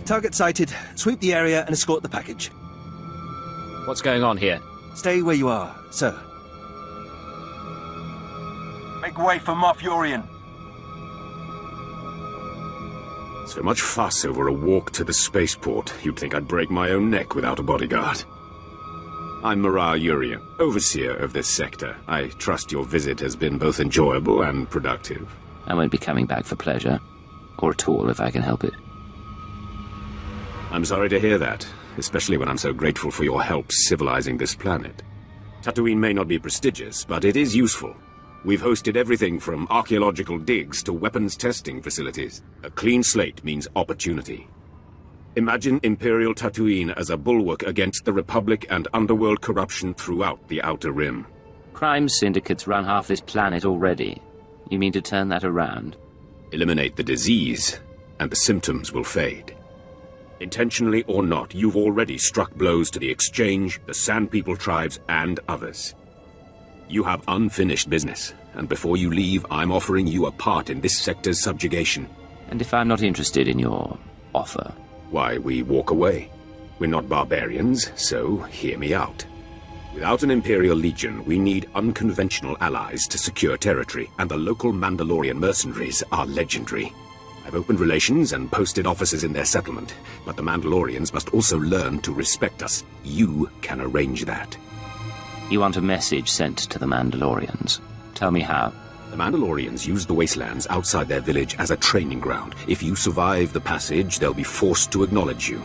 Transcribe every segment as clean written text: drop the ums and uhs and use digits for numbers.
Target sighted. Sweep the area and escort the package. What's going on here? Stay where you are, sir. Make way for Moff Yorian. So much fuss over a walk to the spaceport. You'd think I'd break my own neck without a bodyguard. I'm Mara Yurian, overseer of this sector. I trust your visit has been both enjoyable and productive. I won't be coming back for pleasure. Or at all, if I can help it. I'm sorry to hear that, especially when I'm so grateful for your help civilizing this planet. Tatooine may not be prestigious, but it is useful. We've hosted everything from archaeological digs to weapons testing facilities. A clean slate means opportunity. Imagine Imperial Tatooine as a bulwark against the Republic and underworld corruption throughout the Outer Rim. Crime syndicates run half this planet already. You mean to turn that around? Eliminate the disease, and the symptoms will fade. Intentionally or not, you've already struck blows to the Exchange, the Sand People tribes, and others. You have unfinished business, and before you leave, I'm offering you a part in this sector's subjugation. And if I'm not interested in your offer? Why, we walk away. We're not barbarians, so hear me out. Without an Imperial Legion, we need unconventional allies to secure territory, and the local Mandalorian mercenaries are legendary. I've opened relations and posted officers in their settlement, but the Mandalorians must also learn to respect us. You can arrange that. You want a message sent to the Mandalorians. Tell me how. The Mandalorians use the wastelands outside their village as a training ground. If you survive the passage, they'll be forced to acknowledge you.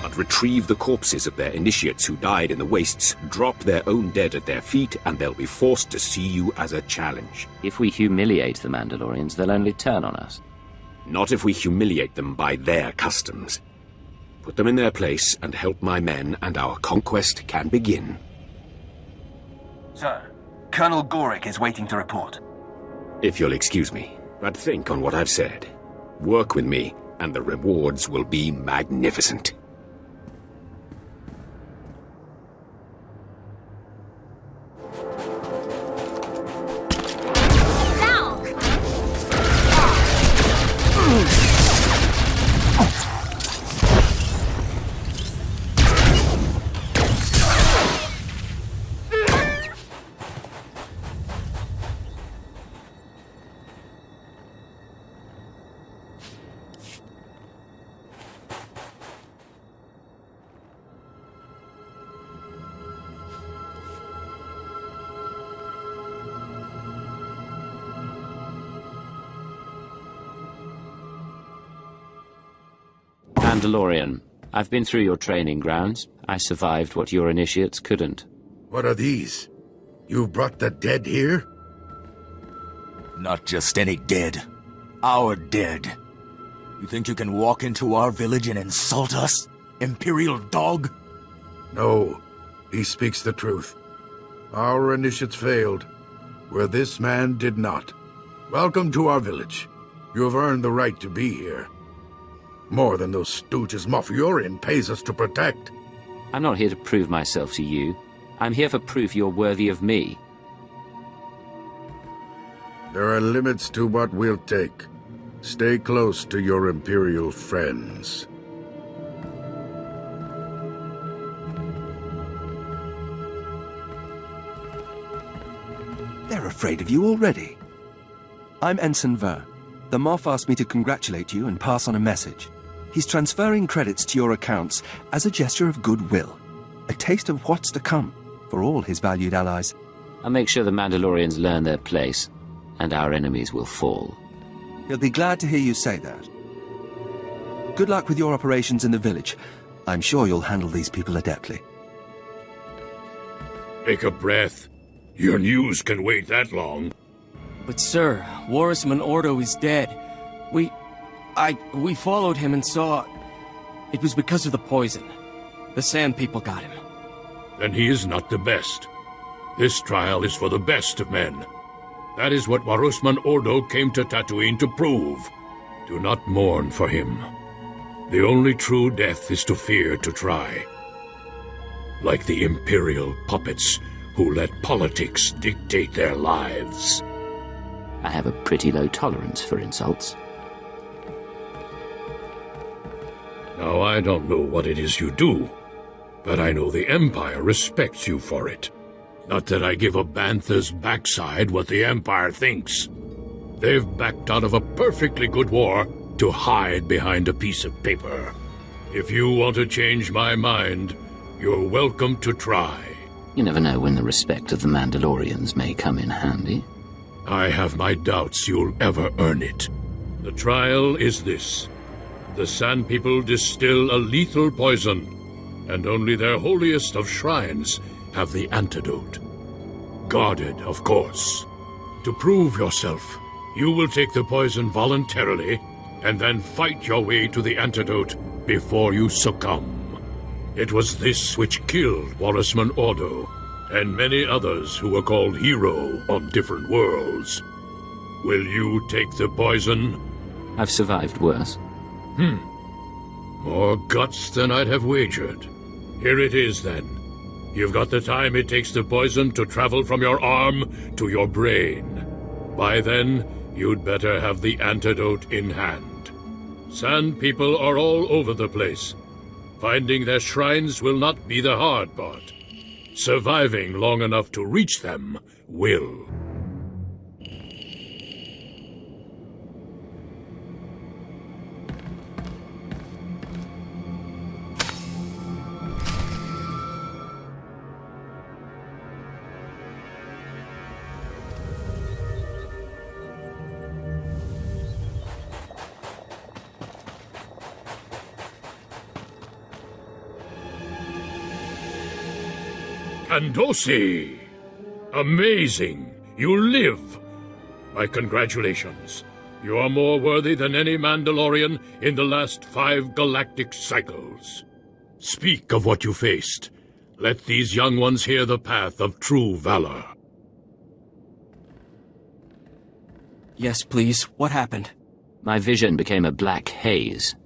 But retrieve the corpses of their initiates who died in the wastes, drop their own dead at their feet, and they'll be forced to see you as a challenge. If we humiliate the Mandalorians, they'll only turn on us. Not if we humiliate them by their customs. Put them in their place and help my men, and our conquest can begin. Sir, Colonel Gorick is waiting to report. If you'll excuse me, but think on what I've said. Work with me, and the rewards will be magnificent. Mandalorian, I've been through your training grounds. I survived what your initiates couldn't. What are these? You've brought the dead here? Not just any dead. Our dead. You think you can walk into our village and insult us? Imperial dog? No, he speaks the truth. Our initiates failed, where this man did not. Welcome to our village. You have earned the right to be here. More than those stooges Moff Yorian pays us to protect. I'm not here to prove myself to you. I'm here for proof you're worthy of me. There are limits to what we'll take. Stay close to your Imperial friends. They're afraid of you already. I'm Ensign Ver. The Moff asked me to congratulate you and pass on a message. He's transferring credits to your accounts as a gesture of goodwill. A taste of what's to come for all his valued allies. I'll make sure the Mandalorians learn their place, and our enemies will fall. He'll be glad to hear you say that. Good luck with your operations in the village. I'm sure you'll handle these people adeptly. Take a breath. Your news can wait that long. But sir, Warisman Ordo is dead. We followed him and saw... It was because of the poison. The Sand People got him. Then he is not the best. This trial is for the best of men. That is what Warisman Ordo came to Tatooine to prove. Do not mourn for him. The only true death is to fear to try. Like the Imperial puppets who let politics dictate their lives. I have a pretty low tolerance for insults. Now, I don't know what it is you do, but I know the Empire respects you for it. Not that I give a bantha's backside what the Empire thinks. They've backed out of a perfectly good war to hide behind a piece of paper. If you want to change my mind, you're welcome to try. You never know when the respect of the Mandalorians may come in handy. I have my doubts you'll ever earn it. The trial is this. The Sand People distill a lethal poison, and only their holiest of shrines have the antidote. Guarded, of course. To prove yourself, you will take the poison voluntarily, and then fight your way to the antidote before you succumb. It was this which killed Warisman Ordo, and many others who were called hero on different worlds. Will you take the poison? I've survived worse. More guts than I'd have wagered. Here it is, then. You've got the time it takes the poison to travel from your arm to your brain. By then, you'd better have the antidote in hand. Sand People are all over the place. Finding their shrines will not be the hard part. Surviving long enough to reach them will. Kandosi! Amazing! You live! My congratulations. You are more worthy than any Mandalorian in the last 5 galactic cycles. Speak of what you faced. Let these young ones hear the path of true valor. Yes, please. What happened? My vision became a black haze,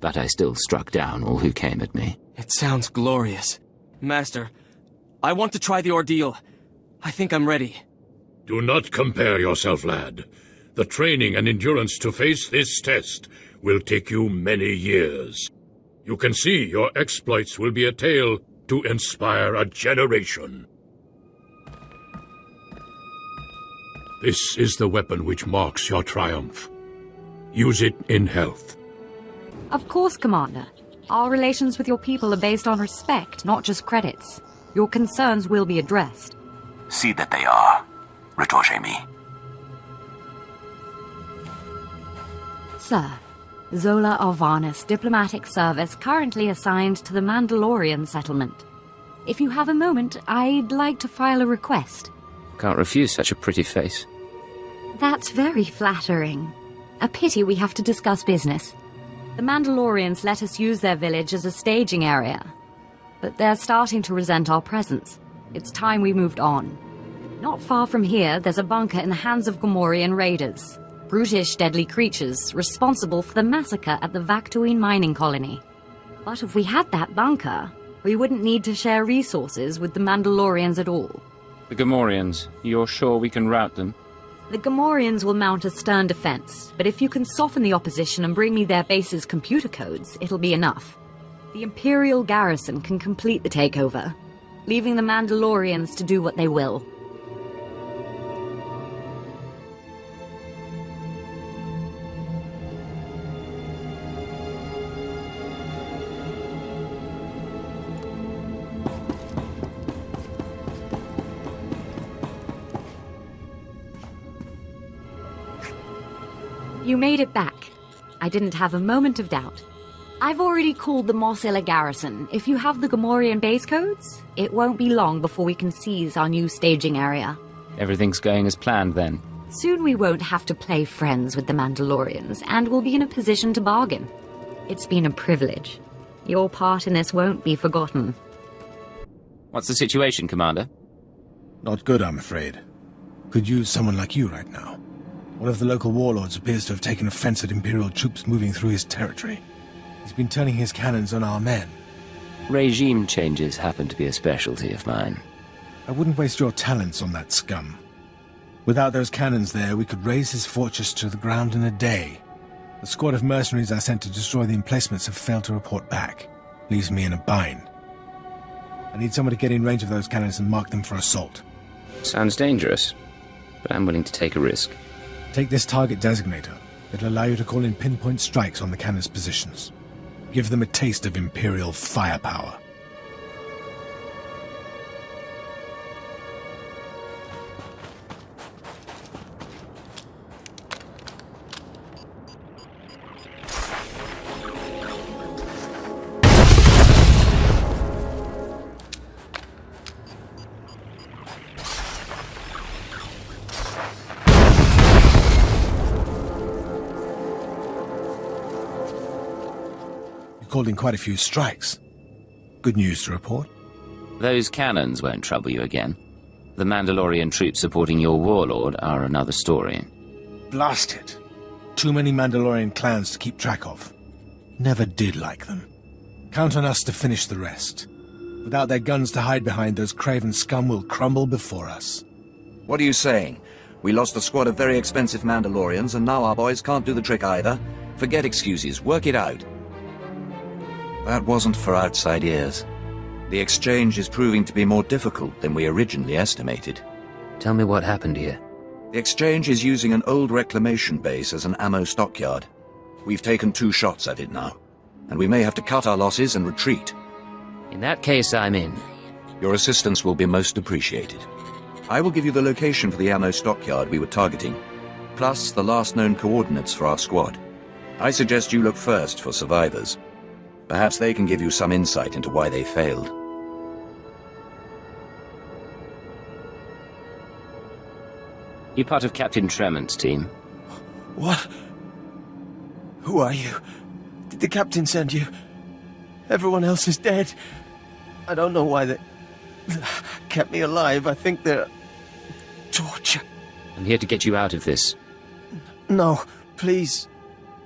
but I still struck down all who came at me. It sounds glorious. Master, I want to try the ordeal. I think I'm ready. Do not compare yourself, lad. The training and endurance to face this test will take you many years. You can see your exploits will be a tale to inspire a generation. This is the weapon which marks your triumph. Use it in health. Of course, Commander. Our relations with your people are based on respect, not just credits. Your concerns will be addressed. See that they are. Retorche me. Sir, Zola Arvanis Diplomatic Service currently assigned to the Mandalorian settlement. If you have a moment, I'd like to file a request. Can't refuse such a pretty face. That's very flattering. A pity we have to discuss business. The Mandalorians let us use their village as a staging area, but they're starting to resent our presence. It's time we moved on. Not far from here, there's a bunker in the hands of Gamorrean raiders. Brutish, deadly creatures responsible for the massacre at the Tatooine mining colony. But if we had that bunker, we wouldn't need to share resources with the Mandalorians at all. The Gamorreans, you're sure we can rout them? The Gamorreans will mount a stern defense, but if you can soften the opposition and bring me their base's computer codes, it'll be enough. The Imperial garrison can complete the takeover, leaving the Mandalorians to do what they will. You made it back. I didn't have a moment of doubt. I've already called the Mos-Illa garrison. If you have the Gamorrean base codes, it won't be long before we can seize our new staging area. Everything's going as planned, then? Soon we won't have to play friends with the Mandalorians, and we'll be in a position to bargain. It's been a privilege. Your part in this won't be forgotten. What's the situation, Commander? Not good, I'm afraid. Could use someone like you right now. One of the local warlords appears to have taken offense at Imperial troops moving through his territory. He's been turning his cannons on our men. Regime changes happen to be a specialty of mine. I wouldn't waste your talents on that scum. Without those cannons there, we could raze his fortress to the ground in a day. The squad of mercenaries I sent to destroy the emplacements have failed to report back. Leaves me in a bind. I need someone to get in range of those cannons and mark them for assault. Sounds dangerous, but I'm willing to take a risk. Take this target designator. It'll allow you to call in pinpoint strikes on the cannons' positions. Give them a taste of Imperial firepower. Called in quite a few strikes. Good news to report. Those cannons won't trouble you again. The Mandalorian troops supporting your warlord are another story. Blast it. Too many Mandalorian clans to keep track of. Never did like them. Count on us to finish the rest. Without their guns to hide behind, those craven scum will crumble before us. What are you saying? We lost a squad of very expensive Mandalorians, and now our boys can't do the trick either? Forget excuses. Work it out. That wasn't for outside ears. The exchange is proving to be more difficult than we originally estimated. Tell me what happened here. The exchange is using an old reclamation base as an ammo stockyard. We've taken 2 shots at it now, and we may have to cut our losses and retreat. In that case, I'm in. Your assistance will be most appreciated. I will give you the location for the ammo stockyard we were targeting, plus the last known coordinates for our squad. I suggest you look first for survivors. Perhaps they can give you some insight into why they failed. You part of Captain Tremont's team? What? Who are you? Did the captain send you? Everyone else is dead. I don't know why they kept me alive. I think they're torture. I'm here to get you out of this. No, please.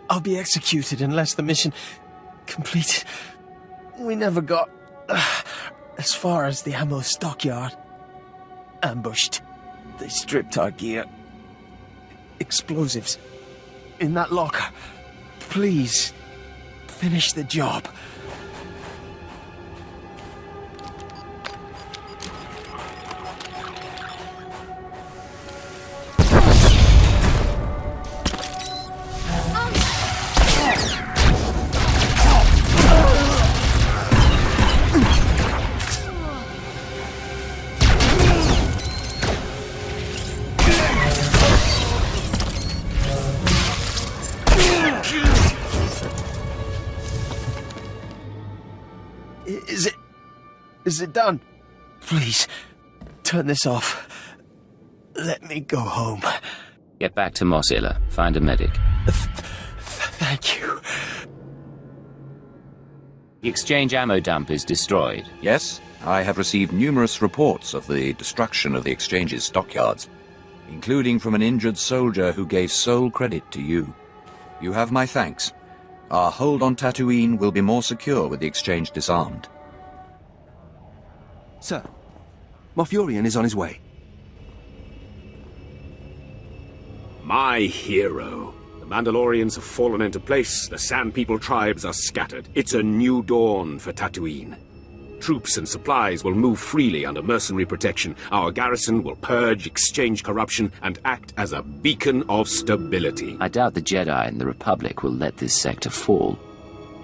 I'll be executed unless the mission completed. We never got as far as the ammo stockyard. Ambushed. They stripped our gear. Explosives. In that locker. Please, finish the job. Is it done? Please, turn this off. Let me go home. Get back to Mosilla. Find a medic. Thank you. The exchange ammo dump is destroyed. Yes, I have received numerous reports of the destruction of the exchange's stockyards, including from an injured soldier who gave sole credit to you. You have my thanks. Our hold on Tatooine will be more secure with the exchange disarmed. Sir, Moff Yorian is on his way. My hero. The Mandalorians have fallen into place, the Sand People tribes are scattered. It's a new dawn for Tatooine. Troops and supplies will move freely under mercenary protection. Our garrison will purge, exchange corruption, and act as a beacon of stability. I doubt the Jedi and the Republic will let this sector fall.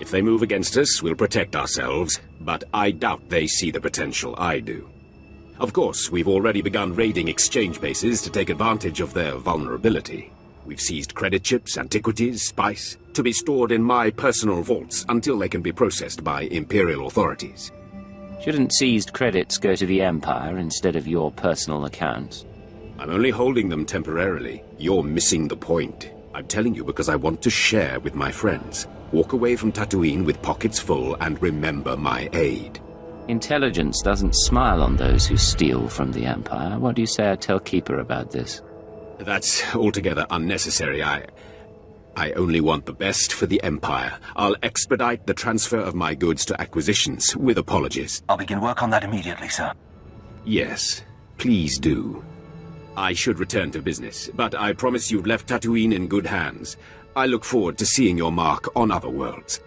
If they move against us, we'll protect ourselves, but I doubt they see the potential I do. Of course, we've already begun raiding exchange bases to take advantage of their vulnerability. We've seized credit chips, antiquities, spice, to be stored in my personal vaults until they can be processed by Imperial authorities. Shouldn't seized credits go to the Empire instead of your personal accounts? I'm only holding them temporarily. You're missing the point. I'm telling you because I want to share with my friends. Walk away from Tatooine with pockets full and remember my aid. Intelligence doesn't smile on those who steal from the Empire. What do you say I tell Keeper about this? That's altogether unnecessary. I only want the best for the Empire. I'll expedite the transfer of my goods to acquisitions, with apologies. I'll begin work on that immediately, sir. Yes, please do. I should return to business, but I promise you've left Tatooine in good hands. I look forward to seeing your mark on other worlds.